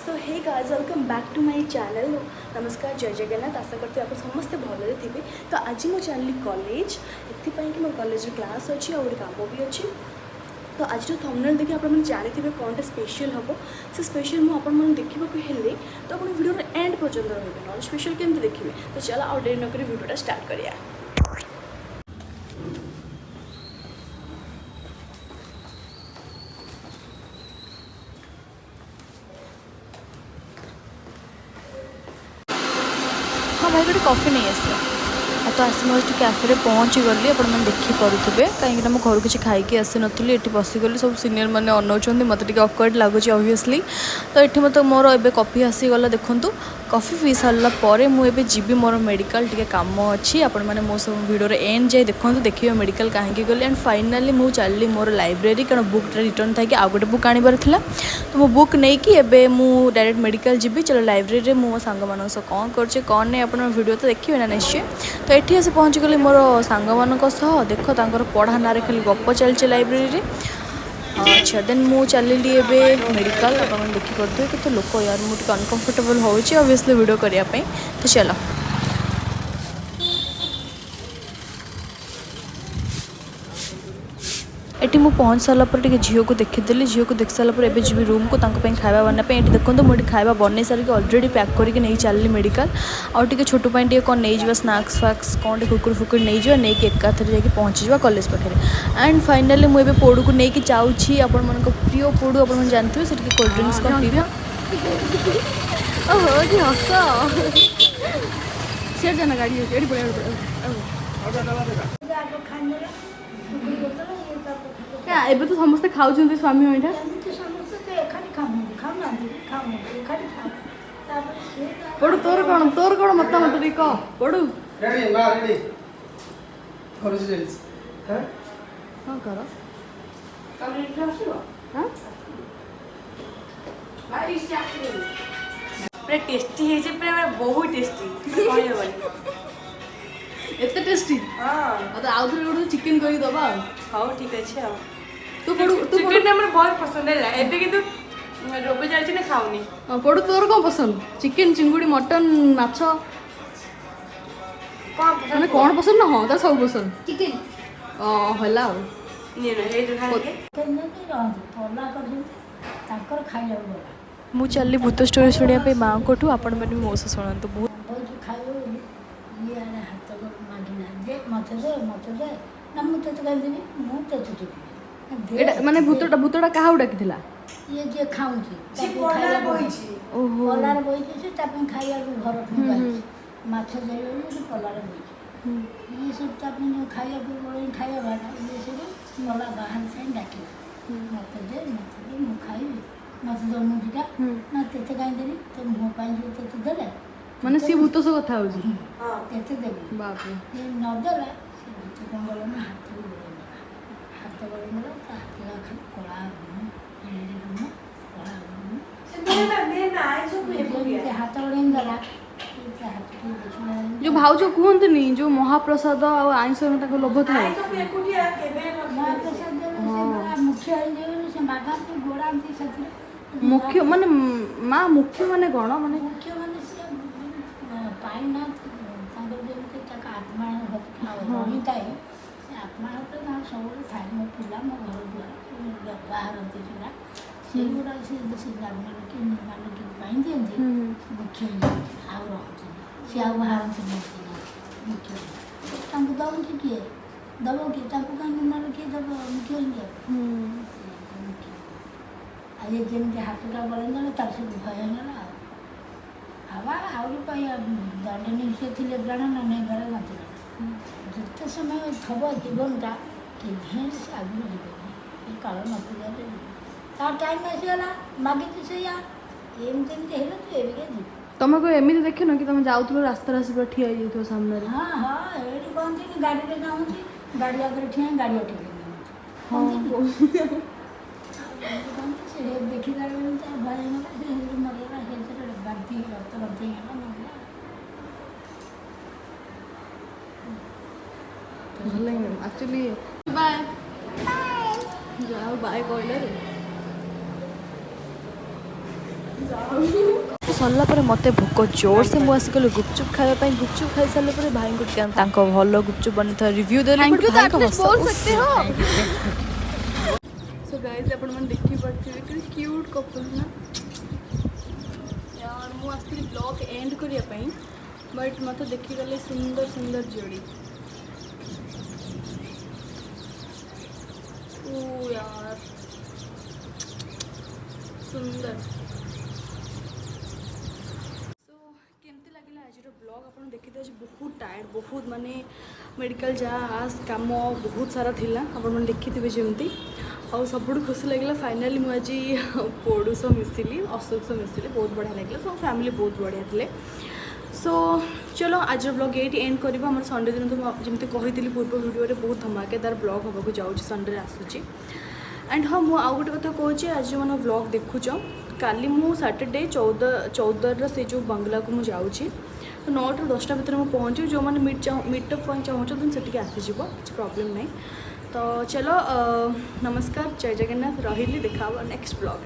So hey guys welcome back to my channel. नमस्कार, जय जगन्नाथ। आशा करती आप समस्ते भलरे थे। तो आज मुझे चलि कॉलेज एपाई कि मो कॉलेज क्लास अच्छी और काम भी अच्छी। तो आज थंबनेल देखिए आप जानी कौन स्पेशल हम से स्पेशल मुझे देखा हेले तो आप वीडियो एंड पर्यटन रही ना स्पेशल केमती देखिए। तो चलो आउ डेरी नक वीडियोटा स्टार्ट करिया। हाँ भाई गोटे कॉफी नहीं आस तो आसी मुझे कैफे पहुँची गली आपने देखिपे कहीं मो घर किसी खाई आसी नी ये बसीगली सब सीनियर मैंने अनाउं मत अकवर्ड लगुच ऑब्वियसली। तो ये मत मोर ए कॉफी आसीगला देखूँ कॉफी पी सारापर मुझे जीवी मोर मेडिकल टी कम अच्छी आपण मैंने मो सब वीडियो एंड जाए देखो देखिए मेडिकल कहीं गली एंड फाइनाली मुझे चलि मोर लाइब्रेरी कारण बुकटा रिटर्न था कि आउ गोटे बुक आनबार था। तो मो बुक नहीं कि डायरेक्ट मेडिकल जी चलो लाइब्रेरी मो सांग मान कौन कर कौन नहीं आप वीडियो तो देखिए ना निश्चय। तो ये आसी पहुँची गली मोर सांग मान देख तर पढ़ा ना खाली गप चलती लाइब्रेरी। अच्छा देन मु चलिली एवं मेडिकल आप देखिपे कि लोक यार मुझे अनकंफर्टेबल होची ऑब्वियसली वीडियो करने। तो चलो एटी मु पहुँच सारापर टे झील को देखीदेली झील को देख सारापर एवं जी रूम को खाଇବା बनवाई ये देखो मुझे खाଇବା बनई सारिक अलरेडी पैक करके नहीं चलि मेडिकल आउ टे छोटू टे कौन नहीं स्नाक्स फाक्स कौन कुकुर फुकुर नहीं जा नहीं एकाथर जाकि पहुँची जा कॉलेज पाखे। एंड फाइनाली मुझे पोड़ू को लेकिन जाऊँगी आपण मान प्रिय पोड़ू आप जानते से कोल्ड ड्रिंक्स कौन पीवा ओहो कि हस से जाना गाड़ी एबे तो समस्ते खाऊ स्वामी भाईटा पड़ू तोर कौन मतामत टी कह पड़ू हाँ कर पूरा टेस्टी है जे पूरा बहुत टेस्टी एते टेस्टी। हाँ तो आउ थे गोटे चिकेन कर दबा। हाँ ठीक अच्छे। तू पड़ू चिकेन हमर बहुत पसंद है एबे किंतु रोग चलछि ना खाऊनी। हाँ पड़ू तोर कौन पसंद चिकेन चिंगुड़ी मटन माछ कौन कौन पसंद ना। हाँ तो सब पसंद चिकेन होला ये हे जो खाए मु चलि भूत स्टोरी शुणा माँ कोठू आपण मैंने मो से शुणु बहुत माने भूतटा क्या डाकी ये जे खाऊँगी ओहो पलार बोई से खाइबा घर माछ जाइए पलार बोई ये सब खाइबा खाइबा ये सब मला बाहर से डाक मत दे मु खाइबी मत दमु दीटा ना तेते कहीं देनी तो मो जो तेते देले माने सी भूत से कथा हो हाँ तेते देबी बाप रे ये न देला से भूत कौन गला ना हाथ गला हाथ कला हाथ गला जो भाउज कहतनी जो महाप्रसाद आईंस लोभ था मुख्य माने माँ मुख्य माने कौन माने मुख्य पाईना आत्मा रही थाए आत्मा सब थाए मो पिला मो घर द्वार बाहर पिला से गुड़ा से मान कि दिखती मुख्य आउ रही सी आ बाहर मुख्य दब कि किए दब कि कहीं ना किए दब मुख्य आज जमी हाथटा गला तार सब भय गला आवा आई दंडनी से थे प्राण ना नहीं गला ना जिते समय थब जीवनटा कि आगे जीवन काल ना टाइम आसीगला मागिची से एमती है तू एबिका जी तुम को एमती देख न कि तुम जाऊ रास्ता रास्ता ठिया हो सामने। हाँ हाँ ये कहती गाड़ी में जाऊँगी गाड़ी आगे ठिया गाड़ी अटक देखी भय मरला बांती रक्त बांती भल एक्चुअली बाय जाओ बाय कहले सरला पर मत भोक जोर से मुझे आसिक गुपचुप खाया गुपचुप खाई सारे पर भाई को भल गुपचुप बनी था रिव्यू देली थैंक यू भाई को बोल हंसा सकते हो। सो गाइस आपण मन देखि पड़थिबे कि क्यूट कपल ना यार मु आस्ती ब्लॉग एंड करिया पई बट मत देखि गले सुंदर सुंदर जोड़ी ओ यार सुंदर। ब्लॉग आप देखते आज बहुत टायर्ड बहुत माने मेडिकल जा आस काम बहुत सारा थिला आपन देखिथे जमी आ सब खुशी लगे फाइनाली मुझे पोड़ू सह मिसिली अशोक सह मिसिली बहुत बढ़िया लगे सब फैमिली बहुत बढ़िया थे। सो चलो आज ब्लॉग ये एंड करवा आम संडे दिन तो जमी कही पूर्व वीडियो बहुत धमाकेदार ब्लॉग हाँ जाऊँ संडे आसूँ एंड हाँ मुझे आउ गोटे कथा कहूँ आज जो मैंने ब्लॉग देखुच काली मु सैटरडे 14 से जो बंगला को मुझे जाऊँगी तो 9 ରୁ 10ଟା ଭିତରେ ମୁଁ ପହଞ୍ଚିବି ଯେଉଁମାନେ ମିଟଅପ୍ ପାଇଁ ଚାହୁଁଛନ୍ତି ସେଠିକି ଆସିଯିବ କିଛି ପ୍ରୋବ୍ଲେମ୍ ନାହିଁ। ତ ଚलो ନମସ୍କାର ଜୟ ଜଗନ୍ନାଥ ରହିଲି ଦେଖା ହେବ ନେକ୍ସଟ ବ୍ଲଗ୍।